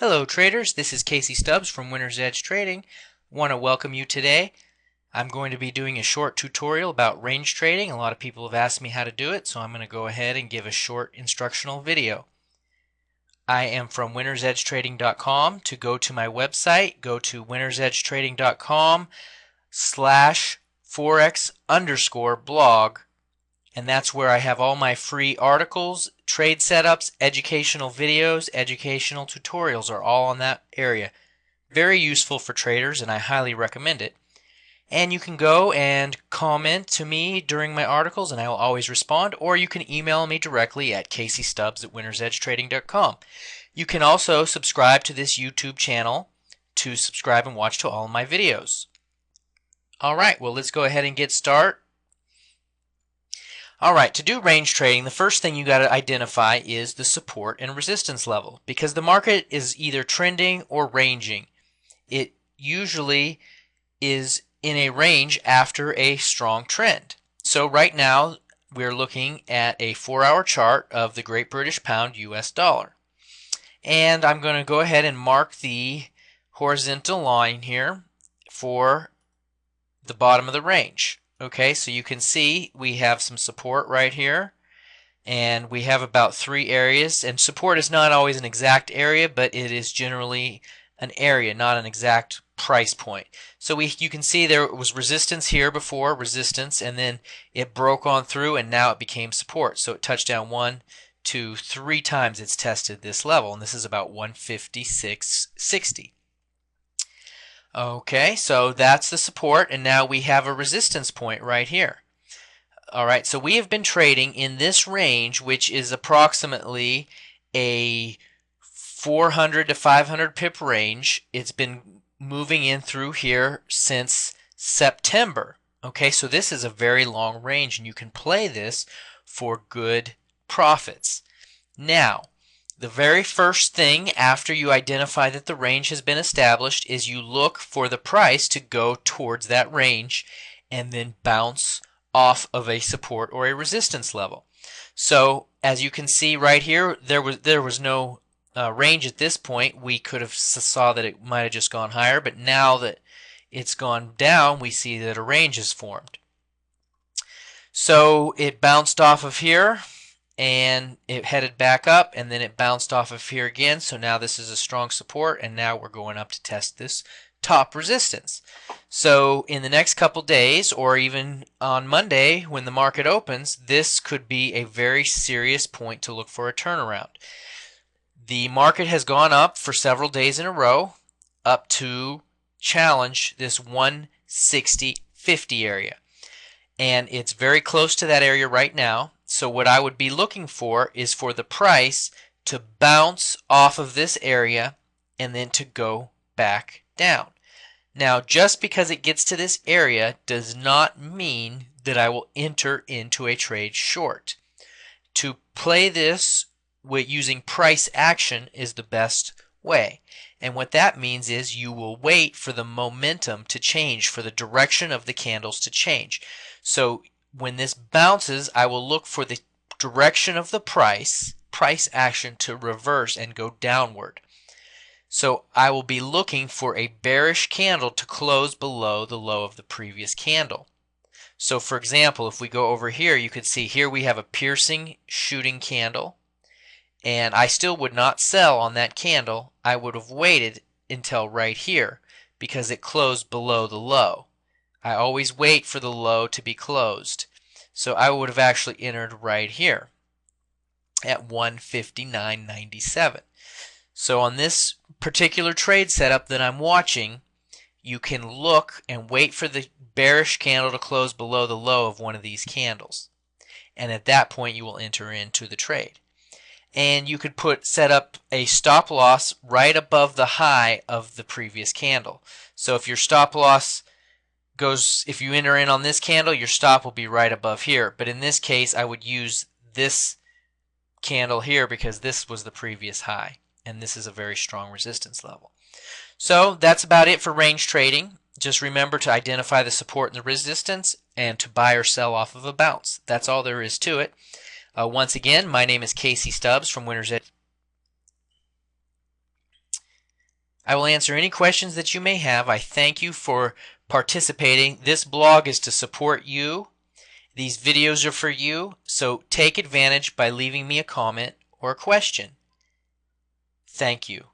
Hello traders, this is Casey Stubbs from Winner's Edge Trading. Want to welcome you today. I'm going to be doing a short tutorial about range trading. A lot of people have asked me how to do it, so I'm going to go ahead and give a short instructional video. I am from winnersedgetrading.com. To go to my website, go to winnersedgetrading.com/forex_blog, and that's where I have all my free articles, trade setups, educational videos, educational tutorials are all on that area. Very useful for traders, and I highly recommend it. And you can go and comment to me during my articles, and I will always respond, or you can email me directly at caseystubbs@winnersedgetrading.com. You can also subscribe to this YouTube channel to subscribe and watch to all of my videos. Alright, well let's go ahead and get started. Alright, to do range trading, the first thing you got to identify is the support and resistance level, because the market is either trending or ranging. It usually is in a range after a strong trend. So right now we're looking at a 4-hour chart of the Great British Pound US dollar. And I'm going to go ahead and mark the horizontal line here for the bottom of the range. Okay, so you can see we have some support right here, and we have about 3 areas, and support is not always an exact area, but it is generally an area, not an exact price point. So you can see there was resistance here before, resistance, and then it broke on through, and now it became support. So it touched down 1, 2, 3 times it's tested this level, and this is about 156.60. Okay, so that's the support, and now we have a resistance point right here. Alright, so we have been trading in this range, which is approximately a 400 to 500 pip range. It's been moving in through here since September. Okay, so this is a very long range, and you can play this for good profits. Now, the very first thing after you identify that the range has been established is you look for the price to go towards that range and then bounce off of a support or a resistance level. So as you can see right here, there was no range at this point. We could have saw that it might have just gone higher, but now that it's gone down, we see that a range is formed. So it bounced off of here, and it headed back up, and then it bounced off of here again. So now this is a strong support, and now we're going up to test this top resistance. So in the next couple days, or even on Monday when the market opens, this could be a very serious point to look for a turnaround. The market has gone up for several days in a row up to challenge this 160.50 area, and it's very close to that area right now. So what I would be looking for is for the price to bounce off of this area and then to go back down. Now, just because it gets to this area does not mean that I will enter into a trade short. To play this with using price action is the best way. And what that means is you will wait for the momentum to change, for the direction of the candles to change. So when this bounces, I will look for the direction of the price action to reverse and go downward. So I will be looking for a bearish candle to close below the low of the previous candle. So for example, if we go over here, you can see here we have a piercing shooting candle, and I still would not sell on that candle. I would have waited until right here because it closed below the low. I always wait for the low to be closed. So I would have actually entered right here at 159.97. So on this particular trade setup that I'm watching, you can look and wait for the bearish candle to close below the low of one of these candles. And at that point you will enter into the trade. And you could set up a stop loss right above the high of the previous candle. So if your stop loss if you enter in on this candle, your stop will be right above here. But in this case, I would use this candle here because this was the previous high, and this is a very strong resistance level. So that's about it for range trading. Just remember to identify the support and the resistance and to buy or sell off of a bounce. That's all there is to it. Once again, my name is Casey Stubbs from Winner's Edge. I will answer any questions that you may have. I thank you for participating. This blog is to support you. These videos are for you, so take advantage by leaving me a comment or a question. Thank you.